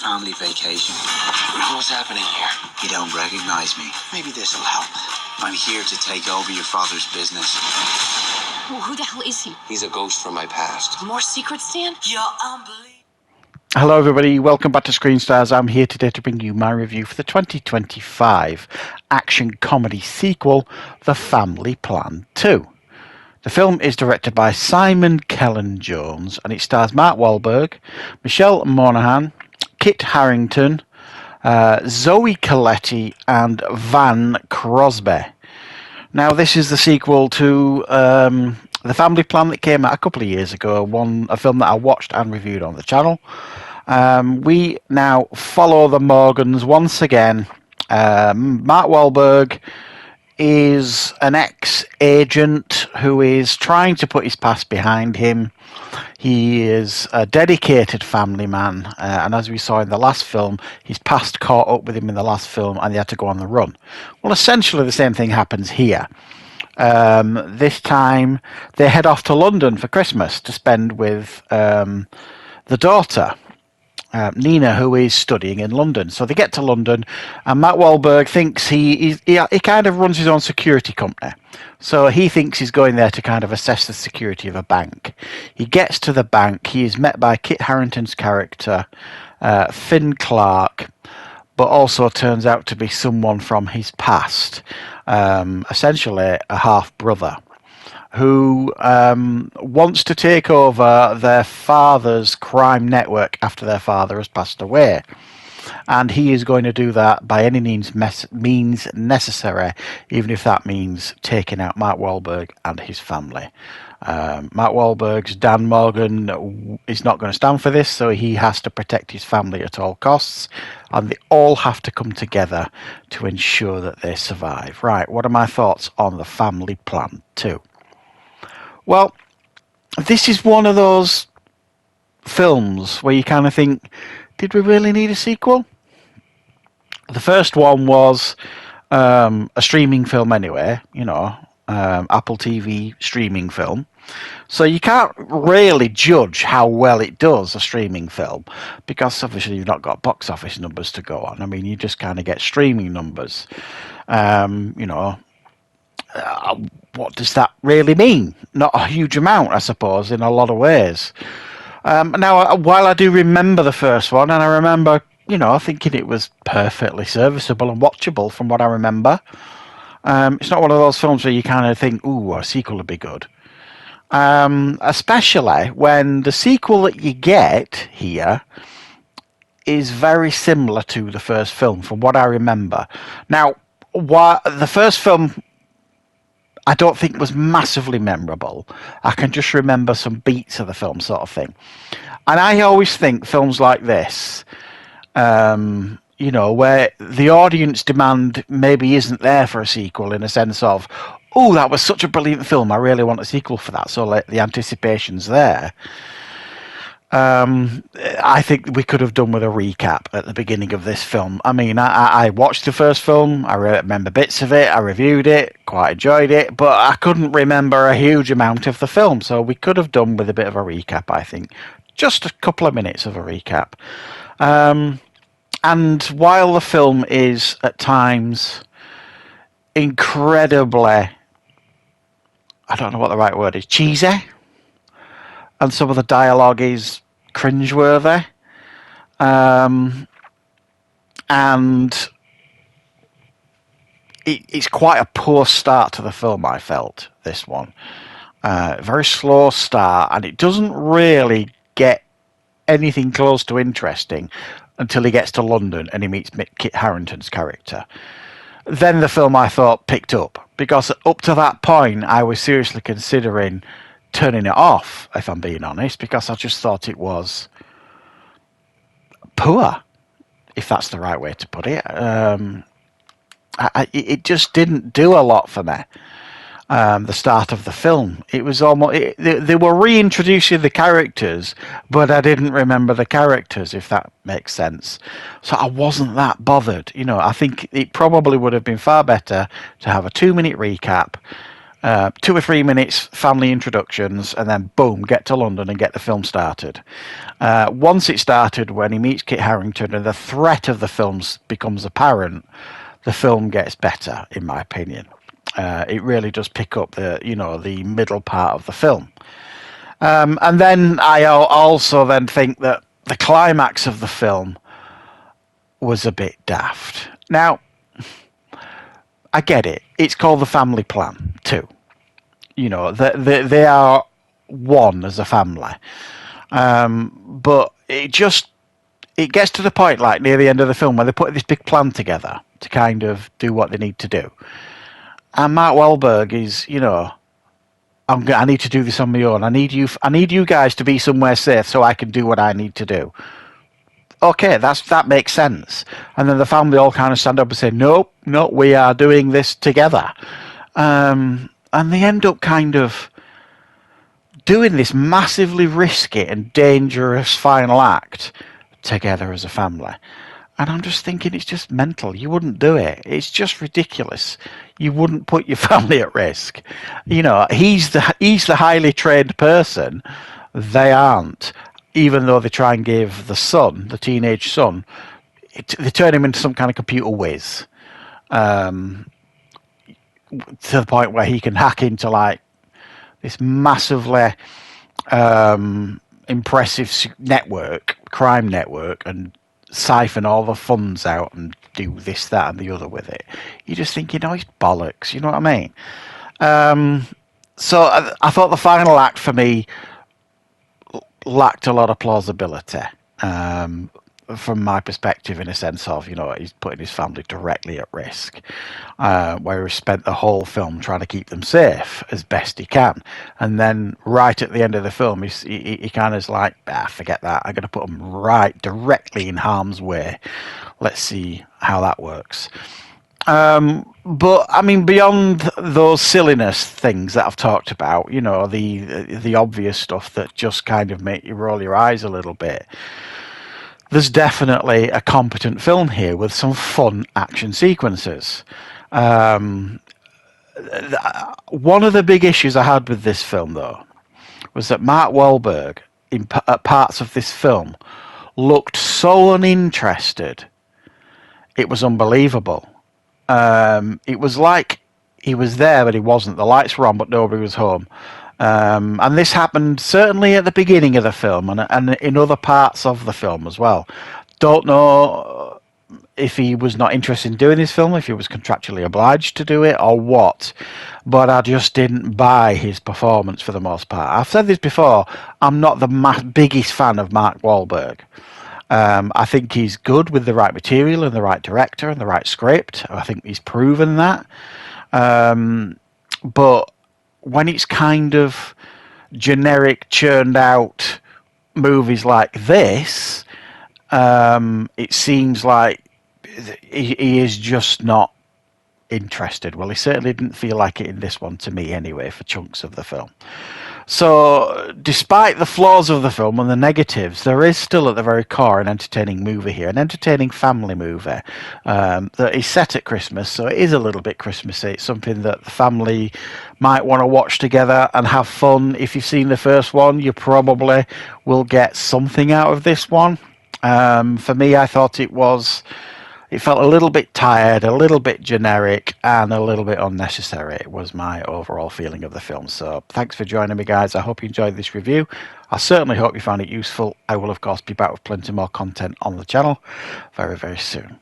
family vacation. What's happening here? You don't recognize me. Maybe this'll help. I'm here to take over your father's business. Who the hell is he? He's a ghost from my past. More secrets, Stan? You're unbelievable. Hello everybody, welcome back to Screenstars. I'm here today to bring you my review for the 2025 action comedy sequel, The Family Plan 2. The film is directed by Simon Kellan-Jones and it stars Mark Wahlberg, Michelle Monaghan, Kit Harington, Zoe Colletti and Van Crosby. Now this is the sequel to The Family Plan that came out a couple of years ago, a film that I watched and reviewed on the channel. We now follow the Morgans once again. Mark Wahlberg is an ex-agent who is trying to put his past behind him. He is a dedicated family man, and as we saw in the last film, his past caught up with him in the last film and he had to go on the run. Well, essentially the same thing happens here. This time they head off to London for Christmas to spend with the daughter, Nina, who is studying in London. So they get to London and Matt Wahlberg thinks he kind of runs his own security company. So he thinks he's going there to kind of assess the security of a bank. He gets to the bank. He is met by Kit Harington's character, Finn Clark, but also turns out to be someone from his past, essentially a half-brother, who wants to take over their father's crime network after their father has passed away. And he is going to do that by any means necessary, even if that means taking out Mark Wahlberg and his family. Mark Wahlberg's Dan Morgan is not going to stand for this, so he has to protect his family at all costs, and they all have to come together to ensure that they survive. Right, what are my thoughts on The Family Plan 2? Well, this is one of those films where you kind of think, did we really need a sequel? The first one was a streaming film anyway, Apple TV streaming film. So you can't really judge how well it does, a streaming film, because obviously you've not got box office numbers to go on. I mean, you just kind of get streaming numbers. What does that really mean? Not a huge amount, I suppose, in a lot of ways. Now, while I do remember the first one, and I remember, thinking it was perfectly serviceable and watchable from what I remember, it's not one of those films where you kind of think, ooh, a sequel would be good. Especially when the sequel that you get here is very similar to the first film, from what I remember. Now, the first film, I don't think was massively memorable. I can just remember some beats of the film, sort of thing. And I always think films like this, where the audience demand maybe isn't there for a sequel, in a sense of, oh, that was such a brilliant film, I really want a sequel for that. So the anticipation's there. I think we could have done with a recap at the beginning of this film. I mean, I watched the first film, I remember bits of it, I reviewed it, quite enjoyed it, but I couldn't remember a huge amount of the film, so we could have done with a bit of a recap, I think. Just a couple of minutes of a recap. And while the film is, at times, incredibly, I don't know what the right word is, cheesy, and some of the dialogue is cringeworthy. And it's quite a poor start to the film, I felt, this one. Very slow start, and it doesn't really get anything close to interesting until he gets to London and he meets Kit Harington's character. Then the film, I thought, picked up, because up to that point I was seriously considering turning it off, if I'm being honest, because I just thought it was poor, if that's the right way to put it. It just didn't do a lot for me. The start of the film, it was almost they were reintroducing the characters, but I didn't remember the characters, if that makes sense. So I wasn't that bothered. I think it probably would have been far better to have a 2-minute recap, 2 or 3 minutes family introductions, and then boom, get to London and get the film started. Once it started, when he meets Kit Harington and the threat of the films becomes apparent, the film gets better, in my opinion. It really does pick up the middle part of the film. And then I also then think that the climax of the film was a bit daft. Now, I get it. It's called The Family Plan too. They are one as a family. But it gets to the point, like near the end of the film, where they put this big plan together to kind of do what they need to do. And Mark Wahlberg is, I need to do this on my own. I need you guys to be somewhere safe so I can do what I need to do. Okay, that makes sense. And then the family all kind of stand up and say, no, we are doing this together. And they end up kind of doing this massively risky and dangerous final act together as a family. And I'm just thinking, it's just mental. You wouldn't do it. It's just ridiculous. You wouldn't put your family at risk. He's the highly trained person. They aren't. Even though they try and give the teenage son, they turn him into some kind of computer whiz, to the point where he can hack into like this massively impressive crime network, and siphon all the funds out and do this, that, and the other with it. You're just thinking, oh, it's bollocks. You know what I mean? So I thought the final act for me lacked a lot of plausibility, from my perspective, in a sense of, he's putting his family directly at risk, where he spent the whole film trying to keep them safe as best he can. And then right at the end of the film, he kind of is like, forget that. I'm going to put them right directly in harm's way. Let's see how that works. But I mean, beyond those silliness things that I've talked about, the obvious stuff that just kind of make you roll your eyes a little bit, there's definitely a competent film here with some fun action sequences. One of the big issues I had with this film, though, was that Mark Wahlberg, at parts of this film, looked so uninterested. It was unbelievable. It was like he was there, but he wasn't. The lights were on, but nobody was home. And this happened certainly at the beginning of the film and in other parts of the film as well. Don't know if he was not interested in doing this film, if he was contractually obliged to do it or what, but I just didn't buy his performance for the most part. I've said this before, I'm not the biggest fan of Mark Wahlberg. I think he's good with the right material and the right director and the right script. I think he's proven that. But when it's kind of generic, churned out movies like this, it seems like he is just not interested. Well, he certainly didn't feel like it in this one, to me anyway, for chunks of the film. So, despite the flaws of the film and the negatives, there is still at the very core an entertaining movie here, an entertaining family movie that is set at Christmas, so it is a little bit Christmassy. It's something that the family might want to watch together and have fun. If you've seen the first one, you probably will get something out of this one. For me, I thought it felt a little bit tired, a little bit generic, and a little bit unnecessary. It was my overall feeling of the film. So thanks for joining me, guys. I hope you enjoyed this review. I certainly hope you found it useful. I will, of course, be back with plenty more content on the channel very, very soon.